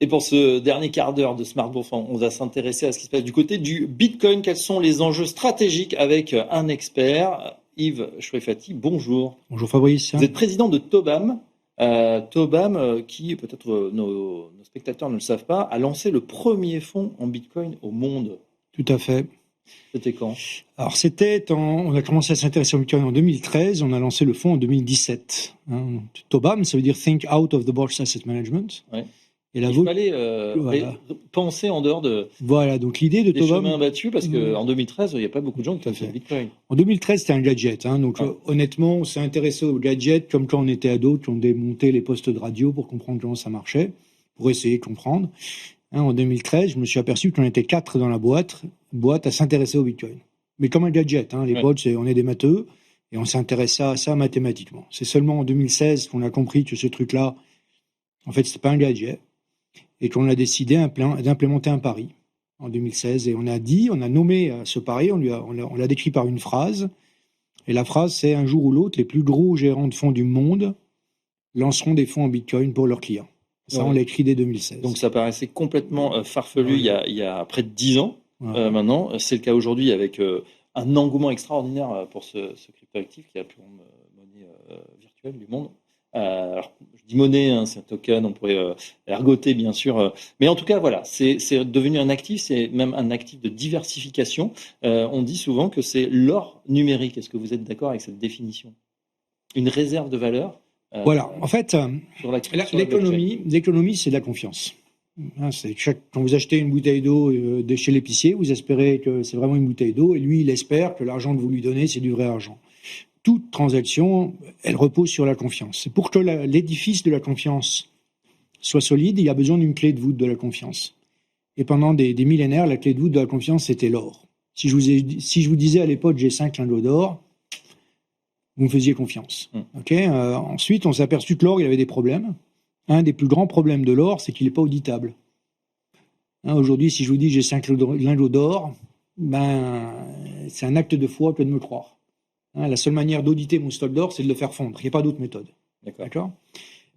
pour ce dernier quart d'heure de Smart Bourse, on va s'intéresser à ce qui se passe du côté du Bitcoin. Quels sont les enjeux stratégiques avec un expert, Yves Chouefati. Bonjour. Bonjour Fabrice. Vous êtes président de Tobam. Tobam, qui peut-être nos spectateurs ne le savent pas, a lancé le premier fonds en Bitcoin au monde. Tout à fait. C'était quand ? Alors on a commencé à s'intéresser au Bitcoin en 2013, on a lancé le fonds en 2017. Tobam, ça veut dire Think Out of the Box Asset Management. Ouais. Et il fallait penser en dehors de donc l'idée de des Tobam, chemins battus, parce qu'en 2013, il n'y a pas beaucoup de gens qui ont fait Bitcoin. En 2013, c'était un gadget. Honnêtement, on s'est intéressé aux gadgets comme quand on était ado, qui ont démonté les postes de radio pour comprendre comment ça marchait, pour essayer de comprendre. En 2013, je me suis aperçu qu'on était 4 dans la boîte à s'intéresser au Bitcoin. Mais comme un gadget, les boîtes, on est des matheux, et on s'intéresse à ça mathématiquement. C'est seulement en 2016 qu'on a compris que ce truc-là, en fait, c'était pas un gadget, et qu'on a décidé d'implémenter un pari en 2016. Et on a nommé ce pari, on l'a décrit par une phrase, et la phrase, c'est: un jour ou l'autre, les plus gros gérants de fonds du monde lanceront des fonds en Bitcoin pour leurs clients. Ça, on l'a écrit dès 2016. Donc ça paraissait complètement farfelu il y a près de 10 ans maintenant. C'est le cas aujourd'hui avec un engouement extraordinaire pour ce cryptoactif qui est la plus grande monnaie virtuelle du monde. Alors, je dis monnaie, c'est un token, on pourrait ergoter bien sûr. Mais en tout cas, voilà, c'est devenu un actif, c'est même un actif de diversification. On dit souvent que c'est l'or numérique. Est-ce que vous êtes d'accord avec cette définition ? Une réserve de valeur. Voilà, en fait, l'économie, c'est de la confiance. Quand vous achetez une bouteille d'eau chez l'épicier, vous espérez que c'est vraiment une bouteille d'eau, et lui, il espère que l'argent que vous lui donnez, c'est du vrai argent. Toute transaction, elle repose sur la confiance. Et pour que l'édifice de la confiance soit solide, il y a besoin d'une clé de voûte de la confiance. Et pendant des millénaires, la clé de voûte de la confiance, c'était l'or. Si je vous disais à l'époque, j'ai 5 lingots d'or, vous me faisiez confiance. Ensuite, on s'est aperçu que l'or, il avait des problèmes. Un des plus grands problèmes de l'or, c'est qu'il n'est pas auditable. Aujourd'hui, si je vous dis j'ai 5 lingots d'or, c'est un acte de foi que de me croire. La seule manière d'auditer mon stock d'or, c'est de le faire fondre. Il n'y a pas d'autre méthode. D'accord.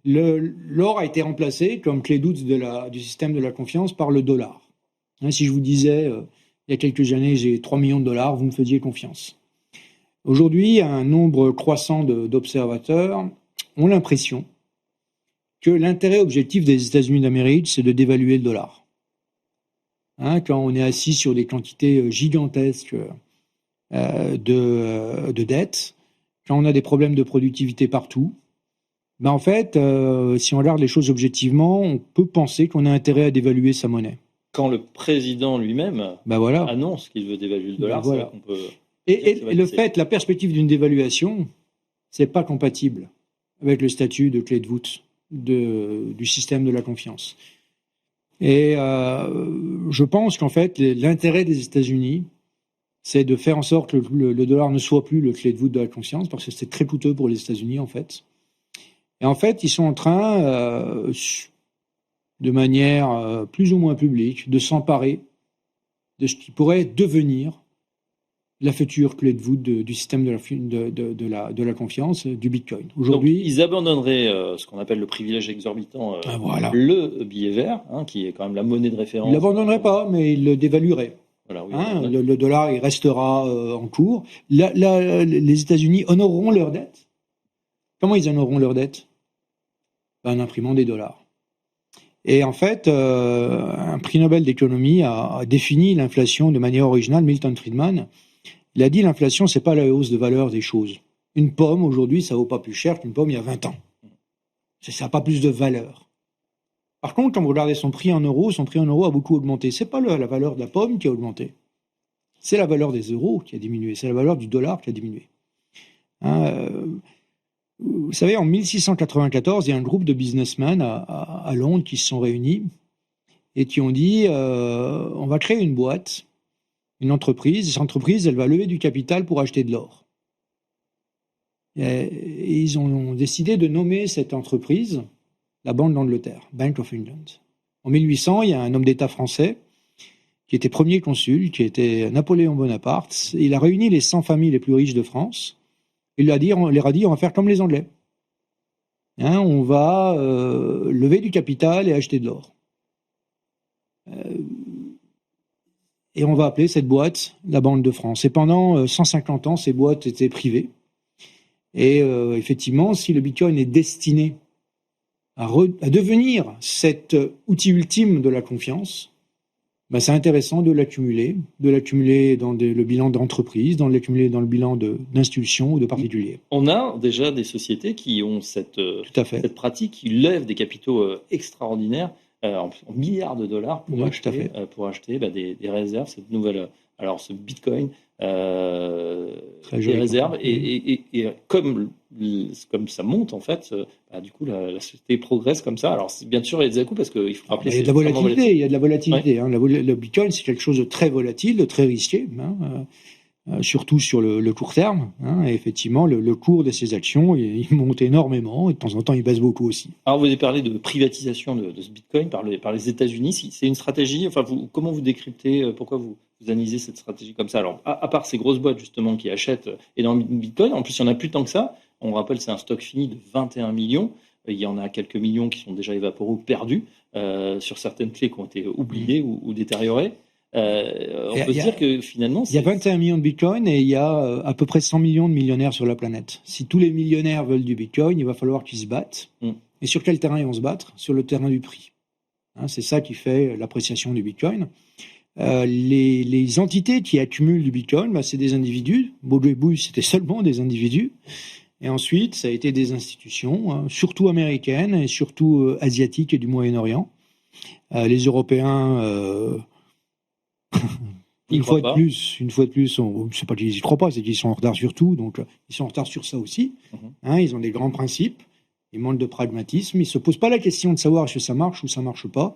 L'or a été remplacé comme clé de voûte du système de la confiance par le dollar. Si je vous disais, il y a quelques années, j'ai 3 millions de dollars, vous me faisiez confiance. Aujourd'hui, un nombre croissant d'observateurs ont l'impression que l'intérêt objectif des États-Unis d'Amérique, c'est de dévaluer le dollar. Quand on est assis sur des quantités gigantesques de dettes, quand on a des problèmes de productivité partout, en fait, si on regarde les choses objectivement, on peut penser qu'on a intérêt à dévaluer sa monnaie. Quand le président lui-même annonce qu'il veut dévaluer le dollar, c'est là qu'on peut... Et la perspective d'une dévaluation, c'est pas compatible avec le statut de clé de voûte du système de la confiance. Et je pense qu'en fait, l'intérêt des États-Unis, c'est de faire en sorte que le dollar ne soit plus le clé de voûte de la confiance, parce que c'est très coûteux pour les États-Unis, en fait. Et en fait, ils sont en train, de manière plus ou moins publique, de s'emparer de ce qui pourrait devenir la future clé de voûte du système de la confiance, du Bitcoin. Aujourd'hui, ils abandonneraient ce qu'on appelle le privilège exorbitant, le billet vert, qui est quand même la monnaie de référence. Ils ne l'abandonneraient pas, mais ils le dévalueraient. Le dollar, il restera en cours. Les États-Unis honoreront leurs dettes. Comment ils honoreront leurs dettes ? En imprimant des dollars. Et en fait, un prix Nobel d'économie a défini l'inflation de manière originale, Milton Friedman. Il a dit l'inflation, c'est pas la hausse de valeur des choses. Une pomme, aujourd'hui, ça vaut pas plus cher qu'une pomme il y a 20 ans. Ça n'a pas plus de valeur. Par contre, quand vous regardez son prix en euros a beaucoup augmenté. C'est pas la valeur de la pomme qui a augmenté. C'est la valeur des euros qui a diminué. C'est la valeur du dollar qui a diminué. Vous savez, en 1694, il y a un groupe de businessmen à Londres qui se sont réunis et qui ont dit on va créer une boîte, une entreprise. Cette entreprise, elle va lever du capital pour acheter de l'or. Et ils ont décidé de nommer cette entreprise la Banque d'Angleterre, Bank of England. En 1800, il y a un homme d'État français qui était premier consul, qui était Napoléon Bonaparte. Il a réuni les 100 familles les plus riches de France. Il leur a dit, on va faire comme les Anglais. On va lever du capital et acheter de l'or. Et on va appeler cette boîte la Banque de France. Et pendant 150 ans, ces boîtes étaient privées. Et effectivement, si le Bitcoin est destiné à devenir cet outil ultime de la confiance, ben c'est intéressant de l'accumuler dans le bilan d'entreprise, de l'accumuler dans le bilan d'institutions ou de particuliers. On a déjà des sociétés qui ont cette pratique, qui lèvent des capitaux extraordinaires, en milliards de dollars pour acheter des réserves, cette nouvelle, alors ce Bitcoin, des réserves, et comme ça monte en fait, du coup la société progresse comme ça. Alors bien sûr il y a des à-coups parce qu'il faut rappeler. Il y a de la volatilité, Ouais. Le Bitcoin c'est quelque chose de très volatile, de très risqué. Surtout sur le court terme. Et effectivement, le cours de ces actions, il monte énormément et de temps en temps, il baisse beaucoup aussi. Alors, vous avez parlé de privatisation de ce Bitcoin par les États-Unis. C'est une stratégie, comment vous décryptez, pourquoi vous analysez cette stratégie comme ça? Alors, à part ces grosses boîtes, justement, qui achètent énormément de Bitcoin, en plus, il n'y en a plus tant que ça. On rappelle, c'est un stock fini de 21 millions. Il y en a quelques millions qui sont déjà évaporés ou perdus sur certaines clés qui ont été oubliées ou détériorées. On peut dire que finalement... Il y a 21 millions de Bitcoin et il y a à peu près 100 millions de millionnaires sur la planète. Si tous les millionnaires veulent du Bitcoin, il va falloir qu'ils se battent. Et sur quel terrain ils vont se battre? Sur le terrain du prix. C'est ça qui fait l'appréciation du Bitcoin. Les entités qui accumulent du Bitcoin, c'est des individus. Baudouin, c'était seulement des individus. Et ensuite, ça a été des institutions, surtout américaines et surtout asiatiques et du Moyen-Orient. Les Européens... Une fois de plus, c'est pas qu'ils n'y croient pas, c'est qu'ils sont en retard sur tout, donc ils sont en retard sur ça aussi. Ils ont des grands principes, ils manquent de pragmatisme, ils se posent pas la question de savoir si ça marche ou ça marche pas,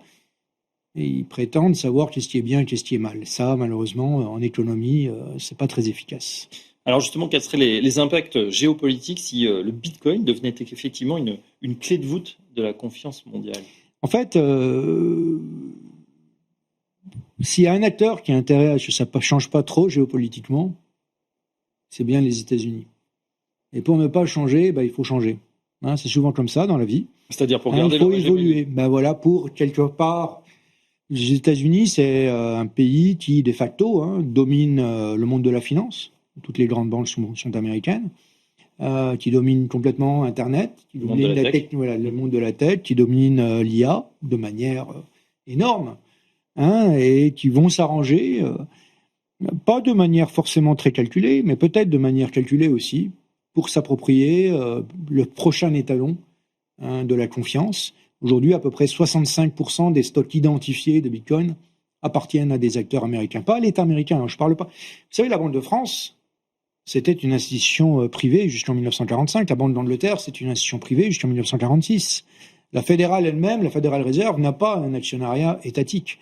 et ils prétendent savoir qu'est-ce qui est bien et qu'est-ce qui est mal. Ça, malheureusement, en économie, c'est pas très efficace. Alors justement, quels seraient les impacts géopolitiques si le Bitcoin devenait effectivement une clé de voûte de la confiance mondiale? En fait, s'il y a un acteur qui a intérêt à ce que ça ne change pas trop géopolitiquement, c'est bien les États-Unis. Et pour ne pas changer, il faut changer. C'est souvent comme ça dans la vie. C'est-à-dire pour garder il faut évoluer. Pour quelque part, les États-Unis, c'est un pays qui, de facto, domine le monde de la finance. Toutes les grandes banques sont américaines. Qui domine complètement Internet, qui domine le monde de la tech, qui domine l'IA de manière énorme. Et qui vont s'arranger, pas de manière forcément très calculée, mais peut-être de manière calculée aussi, pour s'approprier le prochain étalon de la confiance. Aujourd'hui, à peu près 65% des stocks identifiés de Bitcoin appartiennent à des acteurs américains, pas à l'État américain, je parle pas. Vous savez, la Banque de France, c'était une institution privée jusqu'en 1945. La Banque d'Angleterre, c'est une institution privée jusqu'en 1946. La fédérale elle-même, la Federal Reserve, n'a pas un actionnariat étatique.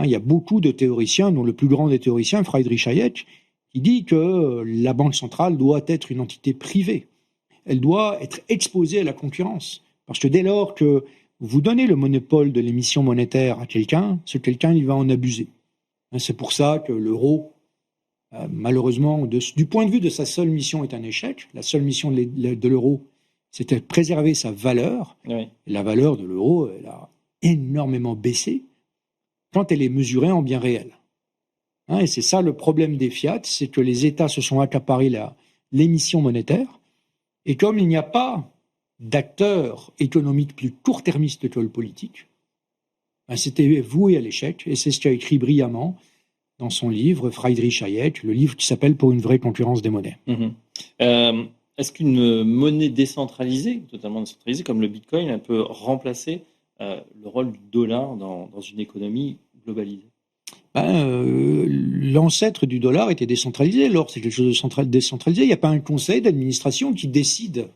Il y a beaucoup de théoriciens, dont le plus grand des théoriciens, Friedrich Hayek, qui dit que la Banque centrale doit être une entité privée. Elle doit être exposée à la concurrence. Parce que dès lors que vous donnez le monopole de l'émission monétaire à quelqu'un, ce quelqu'un, il va en abuser. C'est pour ça que l'euro, malheureusement, du point de vue de sa seule mission, est un échec. La seule mission de l'euro, c'était de préserver sa valeur. Oui. La valeur de l'euro, elle a énormément baissé quand elle est mesurée en bien réel. Et c'est ça le problème des fiat, c'est que les États se sont accaparés l'émission monétaire, et comme il n'y a pas d'acteurs économiques plus court-termistes que le politique, c'était voué à l'échec, et c'est ce qu'a écrit brillamment dans son livre Friedrich Hayek, le livre qui s'appelle Pour une vraie concurrence des monnaies. Est-ce qu'une monnaie décentralisée, totalement décentralisée, comme le Bitcoin, elle peut remplacer le rôle du dollar dans une économie globalisée? L'ancêtre du dollar était décentralisé. L'or, c'est quelque chose de décentralisé. Il n'y a pas un conseil d'administration qui décide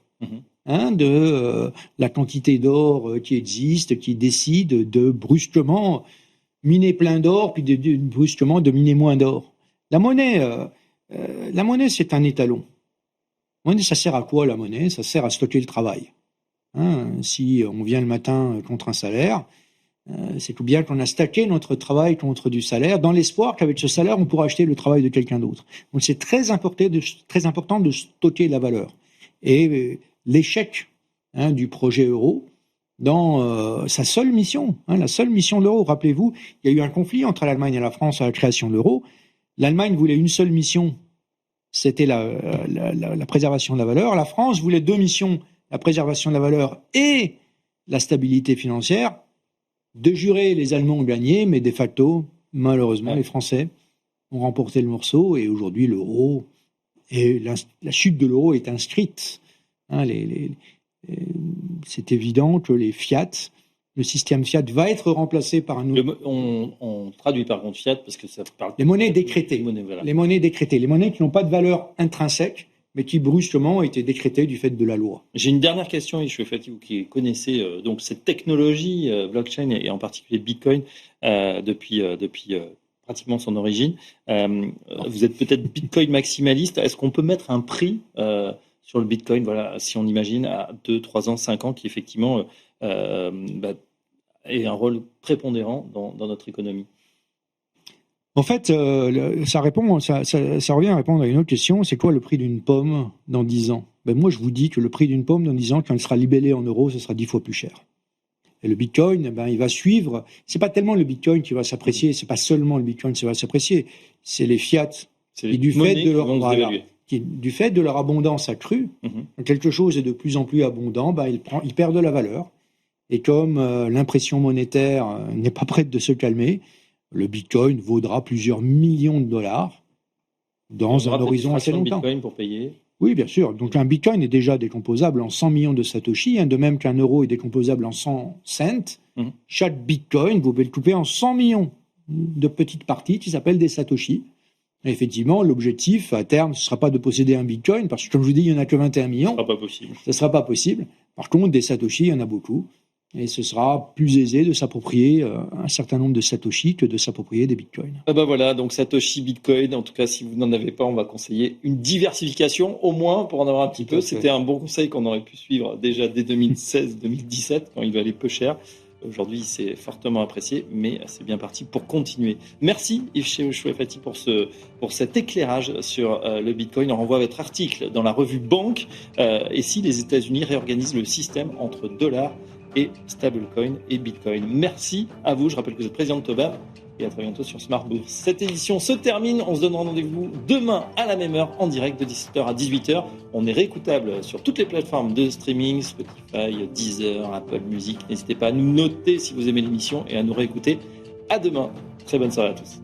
de la quantité d'or qui existe, qui décide de brusquement miner plein d'or, puis brusquement de miner moins d'or. La monnaie, c'est un étalon. La monnaie, ça sert à quoi, la monnaie? Ça sert à stocker le travail. Si on vient le matin contre un salaire, c'est tout bien qu'on a stacké notre travail contre du salaire, dans l'espoir qu'avec ce salaire, on pourra acheter le travail de quelqu'un d'autre. Donc c'est très important de stocker la valeur. Et l'échec du projet euro, dans sa seule mission, la seule mission de l'euro. Rappelez-vous, il y a eu un conflit entre l'Allemagne et la France à la création de l'euro. L'Allemagne voulait une seule mission, c'était la préservation de la valeur. La France voulait 2 missions, la préservation de la valeur et la stabilité financière. De juré, les Allemands ont gagné, mais de facto, malheureusement, les Français ont remporté le morceau et aujourd'hui, l'euro et la chute de l'euro est inscrite. C'est évident que les fiat, le système fiat va être remplacé par un nouveau. On traduit par contre fiat parce que ça parle. Les monnaies décrétées. Les monnaies décrétées. Les monnaies qui n'ont pas de valeur intrinsèque, mais qui brusquement ont été décrétées du fait de la loi. J'ai une dernière question, je suis fatigué, vous qui connaissez donc cette technologie blockchain et en particulier Bitcoin depuis pratiquement son origine. Vous êtes peut-être Bitcoin maximaliste. Est-ce qu'on peut mettre un prix sur le Bitcoin, voilà, si on imagine à 2, 3 ans, 5 ans, qui effectivement ait un rôle prépondérant dans notre économie? En fait, ça revient à répondre à une autre question. C'est quoi le prix d'une pomme dans 10 ans? Moi, je vous dis que le prix d'une pomme dans 10 ans, quand elle sera libellée en euros, ce sera 10 fois plus cher. Et le Bitcoin, il va suivre. C'est pas tellement le Bitcoin qui va s'apprécier, c'est pas seulement le Bitcoin qui va s'apprécier, c'est les fiat. Et du fait de leur abondance accrue, quand quelque chose est de plus en plus abondant, il perd de la valeur. Et comme l'impression monétaire n'est pas prête de se calmer, le Bitcoin vaudra plusieurs millions de dollars dans un horizon assez longtemps. Bitcoin pour payer. Oui, bien sûr. Donc un Bitcoin est déjà décomposable en 100 millions de Satoshi, de même qu'un euro est décomposable en 100 cents. Chaque Bitcoin, vous pouvez le couper en 100 millions de petites parties qui s'appellent des Satoshi. Et effectivement, l'objectif à terme, ce ne sera pas de posséder un Bitcoin, parce que comme je vous dis, il n'y en a que 21 millions. Ce ne sera pas possible. Par contre, des Satoshi, il y en a beaucoup. Et ce sera plus aisé de s'approprier un certain nombre de Satoshi que de s'approprier des Bitcoins. Voilà, donc Satoshi, Bitcoin, en tout cas, si vous n'en avez pas, on va conseiller une diversification, au moins, pour en avoir un petit peu. C'était un bon conseil qu'on aurait pu suivre déjà dès 2016-2017, quand il valait peu cher. Aujourd'hui, c'est fortement apprécié, mais c'est bien parti pour continuer. Merci Yves Chouefati pour cet éclairage sur le Bitcoin. On renvoie votre article dans la revue Banque. Et si les États-Unis réorganisent le système entre dollars et stablecoin et Bitcoin. Merci à vous. Je rappelle que vous êtes président de Tobam et à très bientôt sur Smart Bourse. Cette édition se termine. On se donne rendez-vous demain à la même heure en direct de 17h à 18h. On est réécoutable sur toutes les plateformes de streaming, Spotify, Deezer, Apple Music. N'hésitez pas à nous noter si vous aimez l'émission et à nous réécouter. À demain. Très bonne soirée à tous.